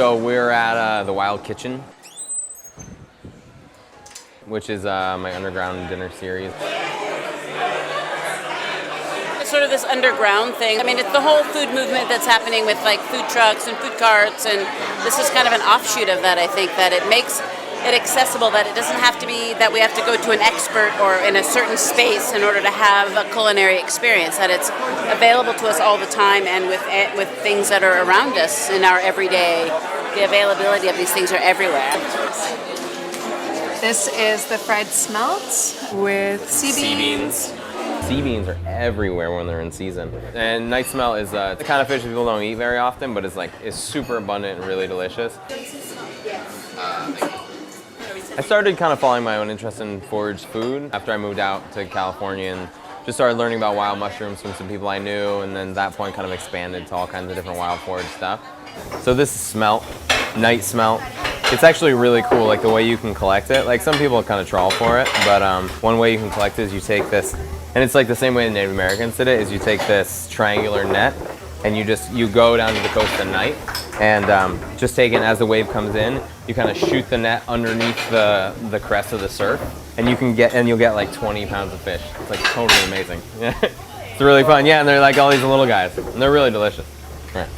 So we're at the Wild Kitchen, which is my underground dinner series. It's sort of this underground thing. I mean, it's the whole food movement that's happening with like food trucks and food carts, and this is kind of an offshoot of that, I think, that it makes it accessible, that it doesn't have to be that we have to go to an expert or in a certain space in order to have a culinary experience, that it's available to us all the time and with things that are around us in our everyday. The availability of these things are everywhere. This is the fried smelt with sea beans. Sea beans are everywhere when they're in season. And night smelt is the kind of fish that people don't eat very often, but it's super abundant and really delicious. I started kind of following my own interest in foraged food after I moved out to California and just started learning about wild mushrooms from some people I knew, and then at that point kind of expanded to all kinds of different wild foraged stuff. So this is smelt, night smelt. It's actually really cool, like the way you can collect it. Like some people kind of trawl for it, but one way you can collect it is you take this, and it's like the same way the Native Americans did it, is you take this triangular net and you go down to the coast at night and just take it as the wave comes in, you kind of shoot the net underneath the crest of the surf, and you'll get like 20 pounds of fish. It's like totally amazing. It's really fun. Yeah, and they're like all these little guys, and they're really delicious. Right.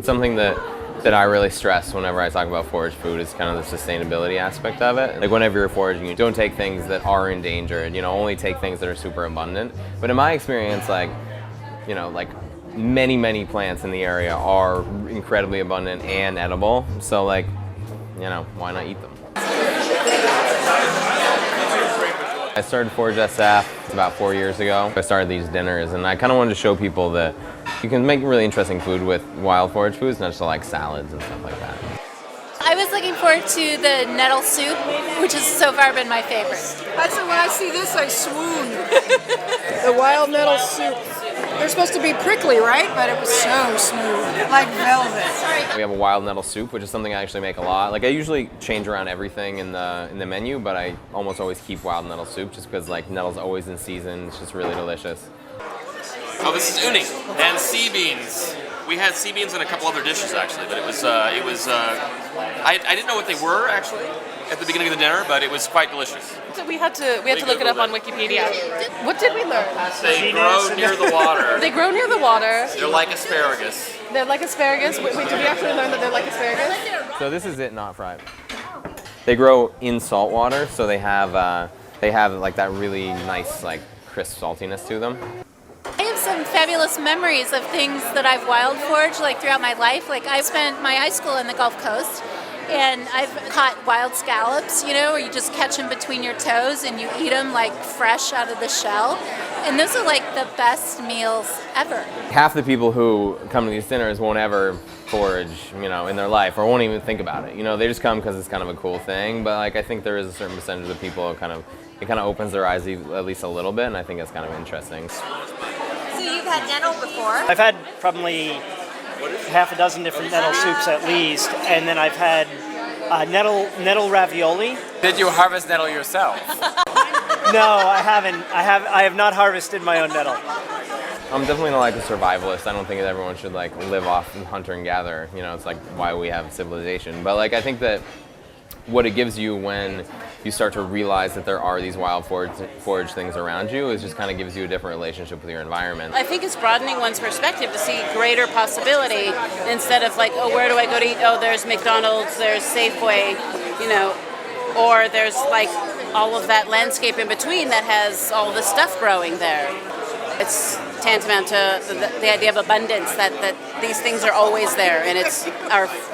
Something that I really stress whenever I talk about foraged food is kind of the sustainability aspect of it. Like whenever you're foraging, you don't take things that are endangered, only take things that are super abundant. But in my experience, like many plants in the area are incredibly abundant and edible. So like, why not eat them? I started ForageSF about 4 years ago. I started these dinners, and I kind of wanted to show people that you can make really interesting food with wild forage foods, not just like salads and stuff like that. I was looking forward to the Nettle Soup, which has so far been my favorite. That's when I see this, I swoon. The wild nettle soup. They're supposed to be prickly, right? But it was so smooth, like velvet. We have a wild nettle soup, which is something I actually make a lot. Like I usually change around everything in the menu, but I almost always keep wild nettle soup just because like nettle's always in season. It's just really delicious. Oh, this is uni and sea beans. We had sea beans in a couple other dishes actually, but I didn't know what they were actually at the beginning of the dinner, but it was quite delicious. So we had to look it up on Wikipedia. What did we learn? They grow near the water. They grow near the water. They're like asparagus. They're like asparagus. Wait, did we actually learn that they're like asparagus? So this is it, not fried. They grow in salt water, so they have like that really nice like crisp saltiness to them. I have some fabulous memories of things that I've wild foraged like throughout my life. Like I spent my high school in the Gulf Coast, and I've caught wild scallops, where you just catch them between your toes and you eat them like fresh out of the shell. And those are like the best meals ever. Half the people who come to these dinners won't ever forage, in their life, or won't even think about it. They just come because it's kind of a cool thing. But like I think there is a certain percentage of people who it kind of opens their eyes at least a little bit, and I think it's kind of interesting. So you've had nettle before? I've had probably half a dozen different nettle soups at least, and then I've had nettle ravioli. Did you harvest nettle yourself? No, I haven't. I have not harvested my own nettle. I'm definitely not like a survivalist. I don't think that everyone should like live off and hunter and gather. It's like why we have civilization. But like I think that what it gives you when you start to realize that there are these wild forage things around you is just kind of gives you a different relationship with your environment. I think it's broadening one's perspective to see greater possibility instead of like, oh, where do I go to eat? Oh, there's McDonald's, there's Safeway, or there's like all of that landscape in between that has all the stuff growing there. It's tantamount to the idea of abundance, that these things are always there, and it's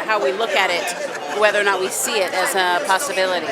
how we look at it, whether or not we see it as a possibility.